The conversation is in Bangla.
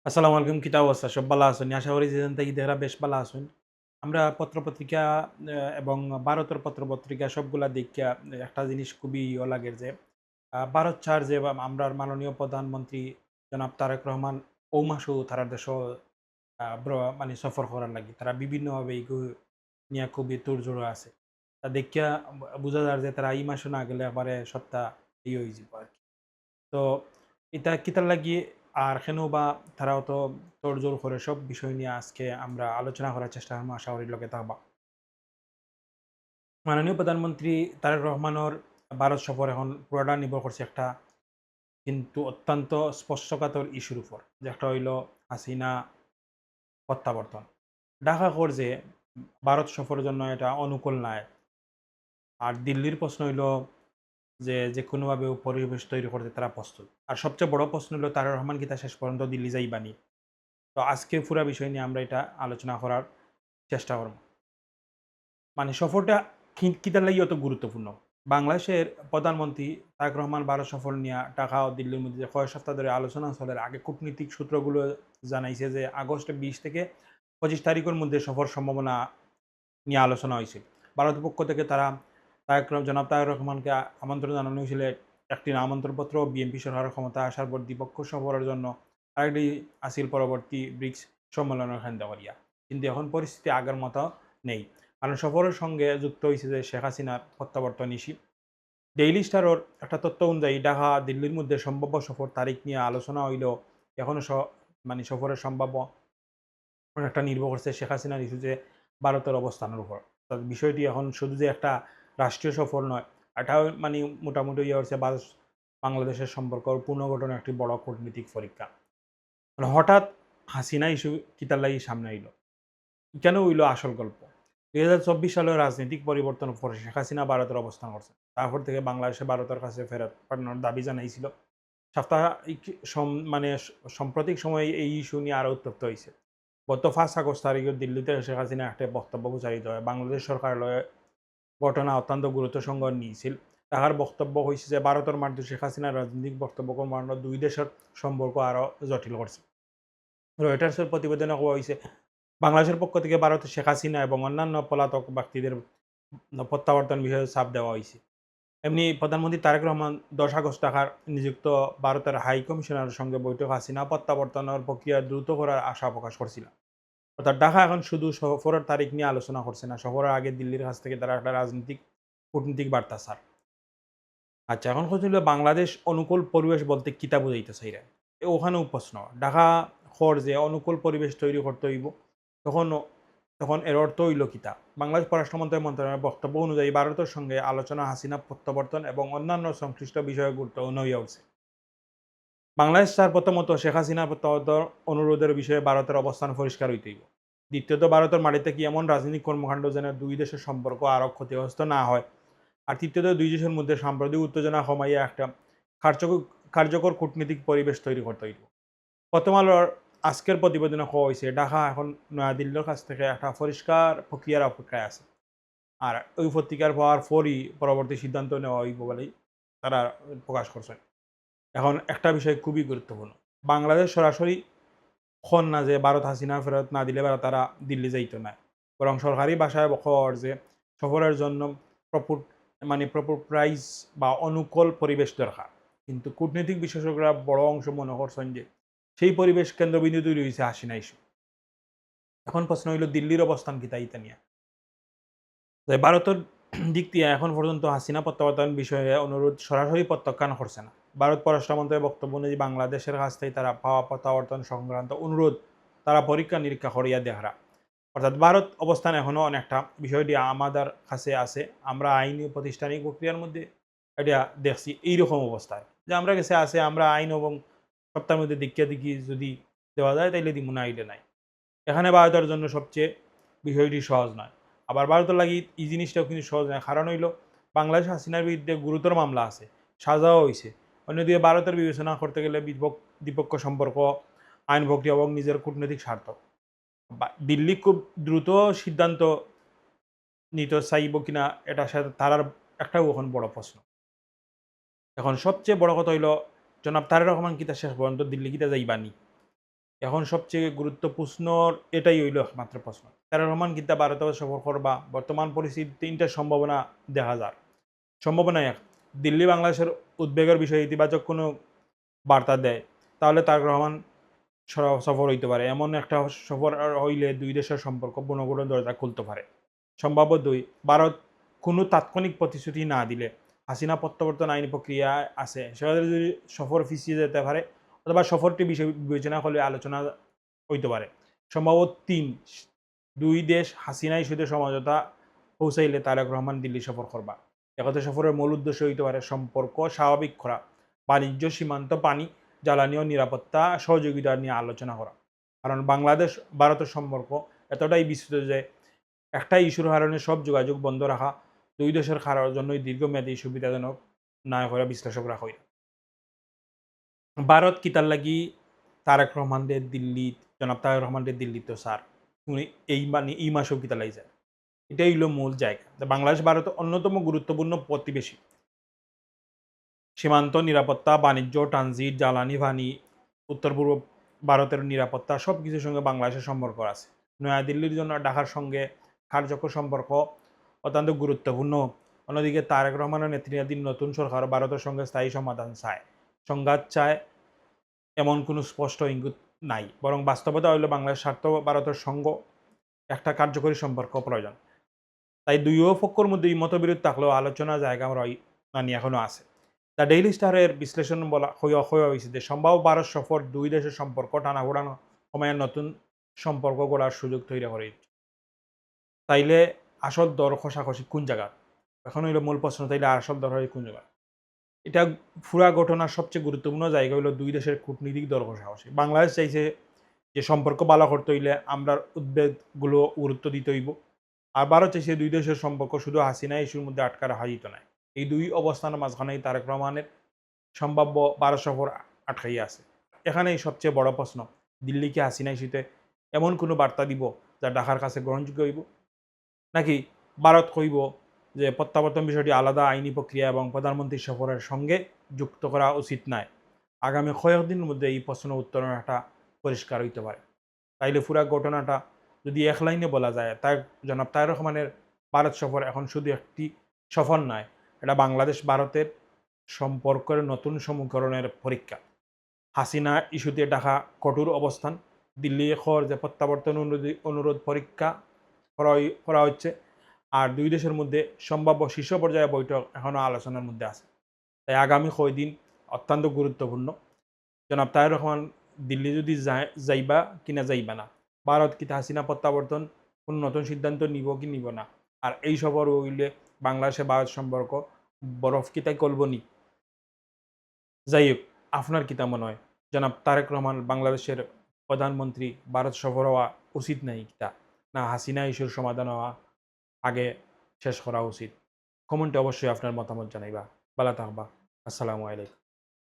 আসসালামু আলাইকুম, কিতা অবস্থা? সব ভালো আছেন? আশা করি যে যেখান থেকে দেহরা বেশ ভালো আছেন। আমরা পত্র-পত্রিকা এবং ভারতের পত্র-পত্রিকা সবগুলা দেইখ্যা একটা জিনিস খুবই লাগের যে ভারত ছাড় যে আমরার মাননীয় প্রধানমন্ত্রী জনাব তারেক রহমান ও মাসেও তারা দেশও মানে সফর করার লাগি। তারা বিভিন্নভাবে এগু নিয়া খুবই তোড়জোড় আছে। তা দেইখ্যা বুঝা যায় যে তারা এই মাসে না গেলে একবারে সপ্তাহ হয়ে যাইব আরকি। তো এটা কিতার লাগি আর কেন বা তারাও তো তোড়জোড় করে সব বিষয় নিয়ে আজকে আমরা আলোচনা করার চেষ্টা করবো। আশা করি লগে থাকবা। মাননীয় প্রধানমন্ত্রী তারেক রহমানের ভারত সফর এখন পুরাটা নির্ভর করছে একটা কিন্তু অত্যন্ত স্পর্শকাতর ইস্যুর উপর। যে একটা হইল হাসিনা প্রত্যাবর্তন। ঢাকা খবর যে ভারত সফরের জন্য এটা অনুকূল নয়। আর দিল্লির প্রশ্ন হইল যেকোনোভাবে পরিবেশ তৈরি করতে তারা প্রস্তুত। আর সবচেয়ে বড় প্রশ্ন হলো তারেক রহমান কি তা শেষ পর্যন্ত দিল্লি যাইবানি? তো আজকে পুরা বিষয় নিয়ে আমরা এটা আলোচনা করার চেষ্টা করব। মানে সফরটা কিতার লাগি অত গুরুত্বপূর্ণ। বাংলাদেশের প্রধানমন্ত্রী তারেক রহমান ভারত সফর নিয়ে ঢাকা ও দিল্লির মধ্যে যে কয়েক সপ্তাহ ধরে আলোচনা চলার আগে কূটনীতিক সূত্রগুলো জানাইছে যে আগস্টের ২০ থেকে ২৫ তারিখের মধ্যে সফর সম্ভাবনা নিয়ে আলোচনা হয়েছে। ভারতের পক্ষ থেকে তারা জনাব তারেক রহমানকে আমন্ত্রণ জানানো হয়েছিল একটি আমন্ত্রণপত্র বিএনপি সরকারের ক্ষমতায় আসার পর দ্বিপক্ষীয় সফরের জন্য আরেকটি আসিল পরবর্তী ব্রিক্স সম্মেলনের কেন্দ্র করিয়া। কিন্তু এখন পরিস্থিতি আগের মতো নেই। কারণ সফরের সঙ্গে যুক্ত হয়েছে যে শেখ হাসিনার প্রত্যাবর্তন ইস্যু। ডেইলি স্টারের একটা তথ্য অনুযায়ী ঢাকা দিল্লির মধ্যে সম্ভাব্য সফর তারিখ নিয়ে আলোচনা হইলেও এখনো মানে সফরের সম্ভাব্য অনেকটা নির্ভর করছে শেখ হাসিনার ইস্যুতে ভারতের অবস্থানের উপর। বিষয়টি এখন শুধু যে একটা রাষ্ট্রীয় সফর নয়, এটাও মানে মোটামুটি ইয়ে হচ্ছে বাংলাদেশের সম্পর্ক পুনর্গঠনের একটি বড় কূটনীতিক পরীক্ষা। মানে হঠাৎ হাসিনা ইস্যু কিতার লাগি সামনে আইল। কেন হইল আসল গল্প। ২০২৪ সালের রাজনৈতিক পরিবর্তনের পরে শেখ হাসিনা ভারতের অবস্থান করছে। তারপর থেকে বাংলাদেশে ভারতের কাছে ফেরত পাঠানোর দাবি জানাইছিল। সাপ্তাহিক মানে সাম্প্রতিক সময়ে এই ইস্যু নিয়ে আরও উত্তপ্ত হইছে। গত ৫ আগস্ট তারিখে দিল্লিতে শেখ হাসিনা একটা বক্তব্য প্রচারিত হয়। বাংলাদেশ সরকারের ঘটনা অত্যন্ত গুরুত্বের সঙ্গে নিয়েছিল। তাহার বক্তব্য হইছে যে ভারতের মাটিতে শেখ হাসিনার রাজনৈতিক বক্তব্য কর্মকাণ্ড দুই দেশের সম্পর্ক আরও জটিল করছে। রয়টার্সের প্রতিবেদনে কোয়া হইছে, বাংলাদেশের পক্ষ থেকে ভারতে শেখ হাসিনা এবং অন্যান্য পলাতক ব্যক্তিদের প্রত্যাবর্তন বিষয়ে চাপ দেওয়া হইছে। এমনি প্রধানমন্ত্রী তারেক রহমান ১০ আগস্ট ঢাকার নিযুক্ত ভারতের হাই কমিশনারের সঙ্গে বৈঠক হাসিনা প্রত্যাবর্তনের প্রক্রিয়া দ্রুত করার আশা প্রকাশ করছিল। অর্থাৎ ঢাকা এখন শুধু সফরের তারিখ নিয়ে আলোচনা করছে না, সফরের আগে দিল্লির কাছ থেকে তারা একটা কূটনীতিক বার্তা স্যার। আচ্ছা, এখন কথা হলো বাংলাদেশ অনুকূল পরিবেশ বলতে কিতা বুঝাইতে চাইরা? ওখানেও প্রশ্ন। ঢাকা হর যে অনুকূল পরিবেশ তৈরি করতে হইব, তখন তখন এর অর্থ হইল কিতা? বাংলাদেশ পররাষ্ট্র মন্ত্রণালয়ের বক্তব্য অনুযায়ী ভারতের সঙ্গে আলোচনা হাসিনা প্রত্যাবর্তন এবং অন্যান্য সংশ্লিষ্ট বিষয়ে গুরুত্বপূর্ণ হইয়া উঠছে। বাংলাদেশ তার প্রথমত শেখ হাসিনা প্রত্যাবর্তন অনুরোধের বিষয়ে ভারতের অবস্থান পরিষ্কার হইতে হইব। দ্বিতীয়ত ভারতের মাটিতে কি এমন রাজনৈতিক কর্মকাণ্ড যেন দুই দেশের সম্পর্ক আরও ক্ষতিগ্রস্ত না হয়। আর তৃতীয়ত দুই দেশের মধ্যে সাম্প্রতিক উত্তেজনা কমাইয়া একটা কার্যকর কার্যকর কূটনীতিক পরিবেশ তৈরি করতে হইব। প্রথম আলোর আজকের প্রতিবেদনে কোয়া হয়েছে ঢাকা এখন নয়াদিল্লির কাছ থেকে একটা পরিষ্কার প্রক্রিয়ার অপেক্ষায় আছে। আর ওই পত্রিকার পাওয়ার পরই পরবর্তী সিদ্ধান্ত নেওয়া হইব বলেই তারা প্রকাশ করছেন। এখন একটা বিষয় খুবই গুরুত্বপূর্ণ। বাংলাদেশ সরাসরি খন না যে ভারত হাসিনা ফেরত না দিলে তারা দিল্লি যাইত না। বরং সরকারি ভাষায় খবর যে সফরের জন্য প্রপুর প্রপুর প্রাইস বা অনুকূল পরিবেশ দরকার। কিন্তু কূটনৈতিক বিশেষজ্ঞরা বড় অংশ মনে করছেন যে সেই পরিবেশ কেন্দ্রবিন্দু তৈরি হইছে হাসিনা ইস্যু। এখন প্রশ্ন হইল দিল্লির অবস্থান কি তা নিয়া? তাই ভারতের দিক দিয়ে এখন পর্যন্ত হাসিনা প্রত্যাবর্তন বিষয়ে অনুরোধ সরাসরি প্রত্যাখ্যান করছে না। ভারত পররাষ্ট্র মন্ত্রণালয়ের বক্তব্য অনুযায়ী বাংলাদেশের কাছ থেকে তারা পাওয়া প্রত্যাবর্তন সংক্রান্ত অনুরোধ তারা পরীক্ষা নিরীক্ষা করিয়া দেখারা। অর্থাৎ ভারত অবস্থান এখনও অনেকটা বিষয়টি আমাদের কাছে আছে। আমরা আইনি ও প্রাতিষ্ঠানিক প্রক্রিয়ার মধ্যে এটা দেখছি এইরকম অবস্থায়। যে আমরা কাছে আছে আমরা আইন এবং সত্তার মধ্যে দেখিয়া দেখি যদি দেওয়া যায় তাইলে দিমু না আইলে নাই। এখানে ভারতের জন্য সবচেয়ে বিষয়টি সহজ নয়। আবার ভারতের লাগি এই জিনিসটাও কিন্তু সহজ নয়। কারণ হইল বাংলাদেশ হাসিনার বিরুদ্ধে গুরুতর মামলা আছে। সাজাও হইছে। অন্যদিকে ভারতের বিবেচনা করতে গেলে দ্বিপক্ষ সম্পর্ক, আইন প্রক্রিয়া এবং নিজের কূটনৈতিক স্বার্থ। দিল্লি খুব দ্রুত সিদ্ধান্ত নিতে চাইব কিনা এটার সাথে তারার একটাও এখন বড় প্রশ্ন। এখন সবচেয়ে বড় কথা হইল জনাব তারেক রহমান কিতা শেষ পর্যন্ত দিল্লি কিতা যাইবানি? এখন সবচেয়ে গুরুত্বপূর্ণ এটাই হইল একমাত্র প্রশ্ন, তারেক রহমান কিতা ভারতে সফর করবা? বর্তমান পরিস্থিতি তিনটা সম্ভাবনা দেখা যায়। সম্ভাবনা এক, দিল্লি বাংলাদেশের উদ্বেগের বিষয়ে ইতিবাচক কোনো বার্তা দেয়, তাহলে তারেক রহমান সফর হইতে পারে। এমন একটা সফর হইলে দুই দেশের সম্পর্ক পুনর্গঠন দরজা খুলতে পারে। সম্ভাব্য দুই, ভারত কোনো তাৎক্ষণিক প্রতিশ্রুতি না দিলে হাসিনা প্রত্যাবর্তন আইনি প্রক্রিয়া আছে, সেখানে যদি সফর পিছিয়ে যেতে পারে অথবা সফরটি বিষয় বিবেচনা করলে আলোচনা হইতে পারে। সম্ভবত তিন, দুই দেশ হাসিনা ইস্যুতে সমঝোতা পৌঁছাইলে তারেক রহমান দিল্লি সফর করবা। একথা সফরের মূল উদ্দেশ্য হইতে পারে সম্পর্ক স্বাভাবিক করা, বাণিজ্য, সীমান্ত, পানি, জ্বালানি ও নিরাপত্তা সহযোগিতা নিয়ে আলোচনা করা। কারণ বাংলাদেশ ভারতের সম্পর্ক এতটাই বিস্তৃত যে একটা ইস্যুর কারণে সব যোগাযোগ বন্ধ রাখা দুই দেশের খারার জন্যই দীর্ঘমেয়াদী সুবিধাজনক না করে বিশ্লেষকরা হয়। ভারত কিতার লাগি তারেক রহমানদের দিল্লি, জনাব তারেক রহমানদের দিল্লি তো স্যার উনি এই মাসেও কিতা লাগি যায়, এটাই হলো মূল জায়গা। বাংলাদেশ ভারতের অন্যতম গুরুত্বপূর্ণ প্রতিবেশী। সীমান্ত নিরাপত্তা, বাণিজ্য, ট্রানজিট, জ্বালানি, পানি, উত্তর পূর্ব ভারতের নিরাপত্তা সব কিছুর সঙ্গে বাংলাদেশের সম্পর্ক আছে। নয়াদিল্লির জন্য ঢাকার সঙ্গে কার্যকর সম্পর্ক অত্যন্ত গুরুত্বপূর্ণ। অন্যদিকে তারেক রহমানের নেতৃত্বাধীন নতুন সরকার ভারতের সঙ্গে স্থায়ী সমাধান চায়, সংঘাত চায় এমন কোনো স্পষ্ট ইঙ্গিত নাই, বরং বাস্তবতা হইল বাংলাদেশ স্বার্থ ভারতের সঙ্গে একটা কার্যকরী সম্পর্ক প্রয়োজন। তাই দুই পক্ষের মধ্যে মতবিরোধ থাকলেও আলোচনা জায়গা মানে এখনো আছে। দ্য ডেইলি স্টারের বিশ্লেষণ বলা হয়েছে যে সম্ভাব্য ভারত সফর দুই দেশের সম্পর্ক টানাঘোড়ানো সময়ের নতুন সম্পর্ক গড়ার সুযোগ তৈরি করে। তাইলে আসল দর কষাকষি কোন জায়গা? এখন হইল মূল প্রশ্ন, তাইলে আসল দর হয় কোন জায়গা? এটা পুরা ঘটনার সবচেয়ে গুরুত্বপূর্ণ জায়গা হলো দুই দেশের কূটনীতিক দর কষাকষি। বাংলাদেশ চাইছে যে সম্পর্ক ভালো করতে হইলে আমরা উদ্বেগগুলো গুরুত্ব দিতে হইব। আর ভারত চাইছে দুই দেশের সম্পর্ক শুধু হাসিনা ইস্যুর মধ্যে আটকা রাখা যেত না। এই দুই অবস্থানের মাঝখানেই তারেক রহমানের সম্ভাব্য ভারত সফর আটকাইয়া আছে। এখানেই সবচেয়ে বড় প্রশ্ন, দিল্লিকে হাসিনা ইস্যুতে এমন কোনো বার্তা দিব যা ঢাকার কাছে গ্রহণযোগ্য হইব, নাকি ভারত কইব যে প্রত্যাবর্তন বিষয়টি আলাদা আইনি প্রক্রিয়া এবং প্রধানমন্ত্রীর সফরের সঙ্গে যুক্ত করা উচিত নয়? আগামী কয়েকদিনের মধ্যে এই প্রশ্ন উত্তরণ একটা পরিষ্কার হইতে পারে। তাইলে পুরা ঘটনাটা যদি এক লাইনে বলা যায়, তাই জনাব তারেক রহমানের ভারত সফর এখন শুধু একটি সফর নয়, এটা বাংলাদেশ ভারতের সম্পর্কের নতুন সমীকরণের পরীক্ষা। হাসিনা ইস্যুতে ঢাকা কঠোর অবস্থান, দিল্লি খর যে প্রত্যাবর্তন অনুরোধ পরীক্ষা করা হচ্ছে, আর দুই দেশের মধ্যে সম্ভাব্য শীর্ষ পর্যায়ে বৈঠক এখনও আলোচনার মধ্যে আছে। তাই আগামী কয়দিন অত্যন্ত গুরুত্বপূর্ণ। জনাব তারেক রহমান দিল্লি যদি যাইবা কিনা যাইবা না, ভারত কি হাসিনা প্রত্যাবর্তন কোনো নতুন সিদ্ধান্ত নিব কি নিব না, আর এই সফর হইলে বাংলাদেশে ভারত সম্পর্ক বরফ কি তাই করব নি? যাই হোক, আপনার কিতা মনে হয় জনাব তারেক রহমান বাংলাদেশের প্রধানমন্ত্রী ভারত সফর হওয়া উচিত নাই কিতা, না হাসিনা ইস্যুর সমাধান হওয়া আগে শেষ করা উচিত? কমেন্টে অবশ্যই আপনার মতামত জানাইবা। ভালো থাকবা। আসসালামু আলাইকুম।